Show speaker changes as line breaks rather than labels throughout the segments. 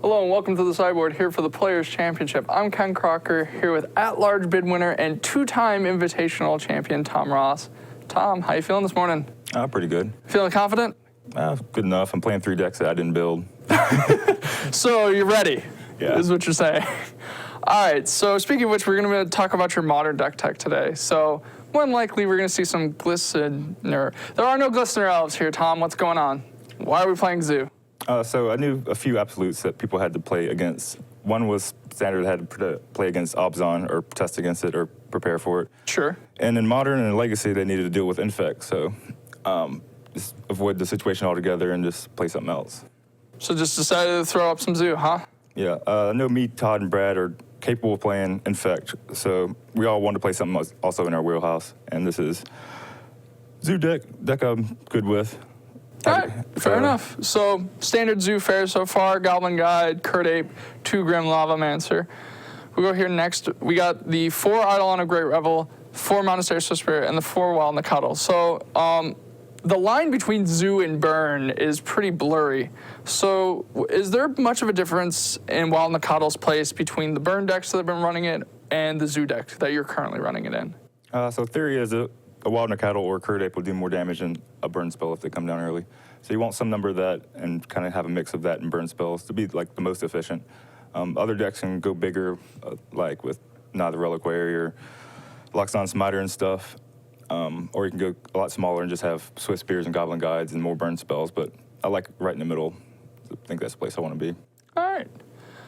Hello and welcome to the Sideboard here for the Players' Championship. I'm Ken Crocker here with at-large bid winner and two-time invitational champion Tom Ross. Tom, how you feeling this morning?
Pretty good.
Feeling confident?
Good enough. I'm playing 3 decks that I didn't build.
So you're ready,
Yeah.
is what you're saying. All right, so speaking of which, we're going to talk about your modern deck tech today. So more than likely, we're going to see some Glistener. There are no Glistener elves here, Tom. What's going on? Why are we playing Zoo?
So I knew a few absolutes that people had to play against. One was standard, had to play against Obzon or test against it or prepare for it.
Sure.
And in Modern and Legacy, they needed to deal with Infect. So just avoid the situation altogether and just play something else.
So just decided to throw up some Zoo, huh?
Yeah. I know me, Todd, and Brad are capable of playing Infect. So we all wanted to play something else also in our wheelhouse. And this is Zoo deck I'm good with.
All right, fair enough. So, standard Zoo fare so far, Goblin Guide, Kurt Ape, 2 Grim Lavamancer. We go here next, we got the 4 Eidolon of Great Revel, 4 Monastery Swift Spirit, and the 4 Wild Nacatl. So, the line between Zoo and Burn is pretty blurry. So, is there much of a difference in Wild Nacatl's place between the Burn decks that have been running it and the Zoo deck that you're currently running it in?
So theory is a Wild Nacatl or Kurt Ape will do more damage than a burn spell if they come down early. So you want some number of that and kind of have a mix of that and burn spells to be like the most efficient. Other decks can go bigger, like with Neither Reliquary or Loxodon Smiter and stuff. Or you can go a lot smaller and just have Swift Spears and Goblin Guides and more burn spells. But I like right in the middle. I think that's the place I want to be.
All right.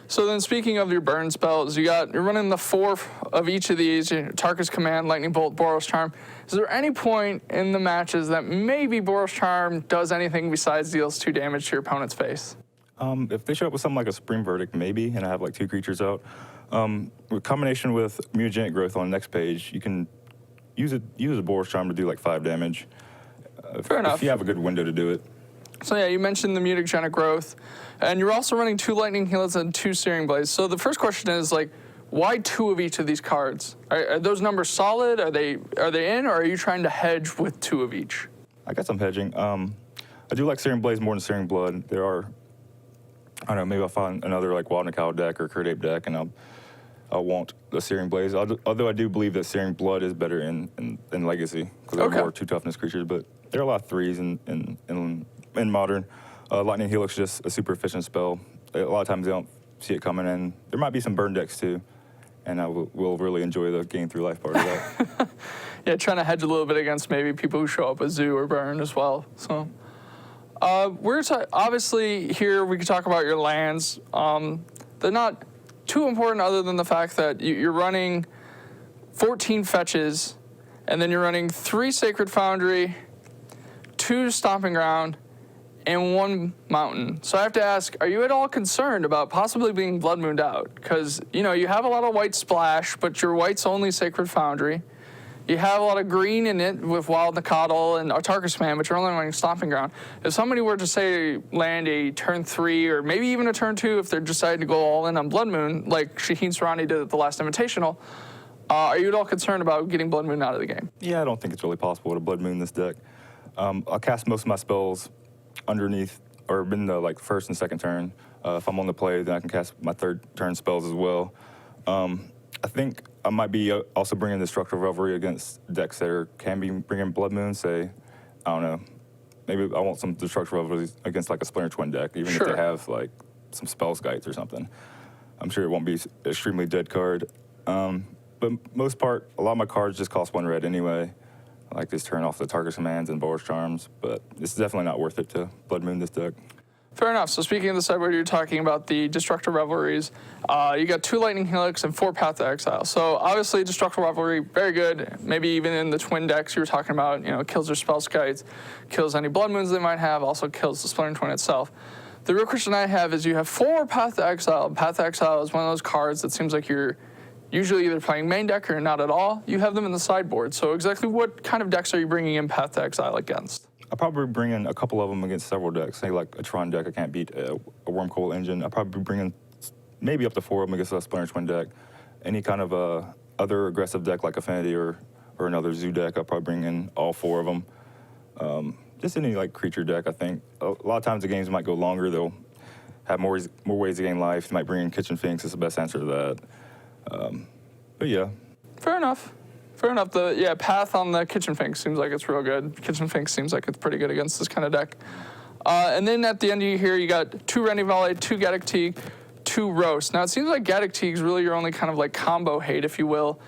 So then speaking of your burn spells, you're running the 4 of each of these, Tarkus Command, Lightning Bolt, Boros Charm. Is there any point in the matches that maybe Boros Charm does anything besides deals 2 damage to your opponent's face?
If they show up with something like a Supreme Verdict, maybe, and I have like 2 creatures out. With combination with Mutagenic Growth on the next page, you can use a Boros Charm to do like 5 damage.
Fair enough.
If you have a good window to do it.
So yeah, you mentioned the Mutagenic Growth, and you're also running 2 Lightning Heelers and 2 Searing Blades. So the first question is, like, why 2 of each of these cards? Are those numbers solid? Are they in, or are you trying to hedge with 2 of each?
I guess I'm hedging. I do like Searing Blades more than Searing Blood. There are, I don't know, maybe I'll find another like Wild Nacatl deck or Kurt Ape deck, and I'll want the Searing Blades. Although I do believe that Searing Blood is better in Legacy because they're more 2 toughness creatures. But there are a lot of 3s in Modern. Lightning Helix is just a super efficient spell. A lot of times they don't see it coming in. There might be some burn decks too, and I will really enjoy the game through life part of that.
Yeah, trying to hedge a little bit against maybe people who show up with Zoo or Burn as well. So obviously here we could talk about your lands. They're not too important other than the fact that you're running 14 fetches, and then you're running 3 Sacred Foundry, 2 Stomping Ground, and 1 Mountain. So I have to ask, are you at all concerned about possibly being Blood Mooned out? Because, you have a lot of white splash, but your white's only Sacred Foundry. You have a lot of green in it with Wild Nacatl and Tarkus Command, but you're only running Stomping Ground. If somebody were to, say, land a turn 3 or maybe even a turn 2 if they're deciding to go all in on Blood Moon, like Shaheen Sarani did at the last Invitational, are you at all concerned about getting Blood Moon out of the game?
Yeah, I don't think it's really possible to Blood Moon this deck. I'll cast most of my spells underneath or in the like first and second turn. If I'm on the play, then I can cast my 3rd turn spells as well. I think I might be also bringing the Destructive Revelry against decks that can be bringing Blood Moon. Say, I don't know, maybe I want some Destructive Revelry against like a Splinter Twin deck, even if they have like some Spell Skites or something. I'm sure it won't be an extremely dead card. But most part, a lot of my cards just cost 1 red anyway. I like this turn off the Tarkus Commands and Boros Charms, but it's definitely not worth it to Blood Moon this deck.
Fair enough. So speaking of the sideboard, you're talking about the Destructive Revelries. You got 2 Lightning Helix and 4 Path to Exile. So obviously Destructive Revelry, very good. Maybe even in the twin decks you were talking about, kills their Spell Skites, kills any Blood Moons they might have, also kills the Splinter Twin itself. The real question I have is you have 4 Path to Exile. Path to Exile is one of those cards that seems like you're usually either playing main deck or not at all. You have them in the sideboard. So exactly what kind of decks are you bringing in Path to Exile against?
I'll probably bring in a couple of them against several decks. Say like a Tron deck, I can't beat a Wormcoil Engine. I'll probably bring in maybe up to 4 of them against a Splinter Twin deck. Any kind of other aggressive deck like Affinity or another Zoo deck, I'll probably bring in all 4 of them. Just any like creature deck, I think. A lot of times the games might go longer. have more ways to gain life. You might bring in Kitchen Finks. Is the best answer to that. But yeah.
Fair enough. The path on the Kitchen Finks seems like it's real good. Kitchen Finks seems like it's pretty good against this kind of deck. And then at the end of here, you got 2 Rennie Volley, 2 Gaddock Teague, 2 Roast. Now, it seems like Gaddock Teague's really your only kind of like combo hate, if you will.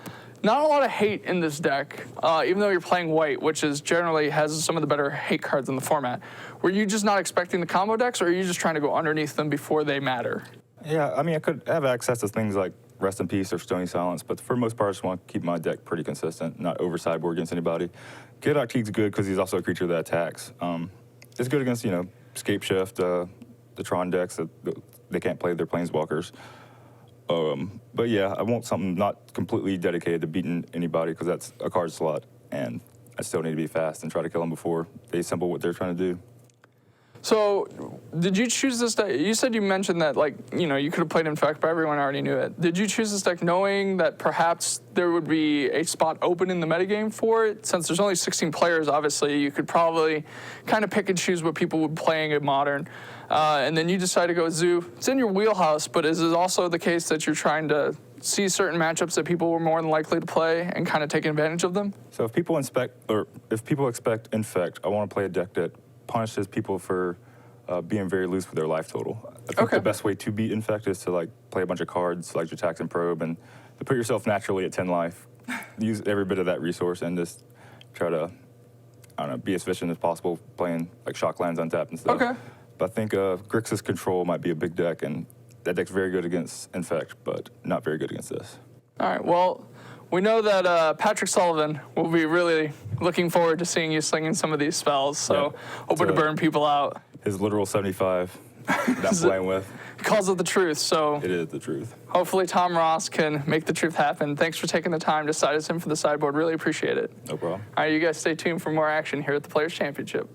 Not a lot of hate in this deck, even though you're playing white, which is generally has some of the better hate cards in the format. Were you just not expecting the combo decks, or are you just trying to go underneath them before they matter?
Yeah, I mean, I could have access to things like Rest in Peace or Stony Silence, but for the most part, I just want to keep my deck pretty consistent, not over sideboard against anybody. Gaddock Teague's good because he's also a creature that attacks. It's good against, Scape Shift, the Tron decks that they can't play their Planeswalkers. But yeah, I want something not completely dedicated to beating anybody because that's a card slot, and I still need to be fast and try to kill them before they assemble what they're trying to do.
So, did you choose this deck? You mentioned that, you could have played Infect, but everyone already knew it. Did you choose this deck knowing that perhaps there would be a spot open in the metagame for it? Since there's only 16 players, obviously, you could probably kind of pick and choose what people would play in Modern. And then you decide to go Zoo. It's in your wheelhouse, but is it also the case that you're trying to see certain matchups that people were more than likely to play and kind of take advantage of them?
So if people expect Infect, I want to play a deck that punishes people for being very loose with their life total. I think the best way to beat Infect is to play a bunch of cards like your Tax and Probe and to put yourself naturally at 10 life. Use every bit of that resource and just try to, be as efficient as possible playing Shock Lands untapped and stuff.
Okay.
But I think Grixis Control might be a big deck, and that deck's very good against Infect, but not very good against this.
All right, well, we know that Patrick Sullivan will be really looking forward to seeing you slinging some of these spells, so open to burn people out.
His literal 75 that I'm playing with.
He calls it the truth, so...
It is the truth.
Hopefully Tom Ross can make the truth happen. Thanks for taking the time to cite us in for the sideboard. Really appreciate it.
No problem.
All right, you guys stay tuned for more action here at the Players' Championship.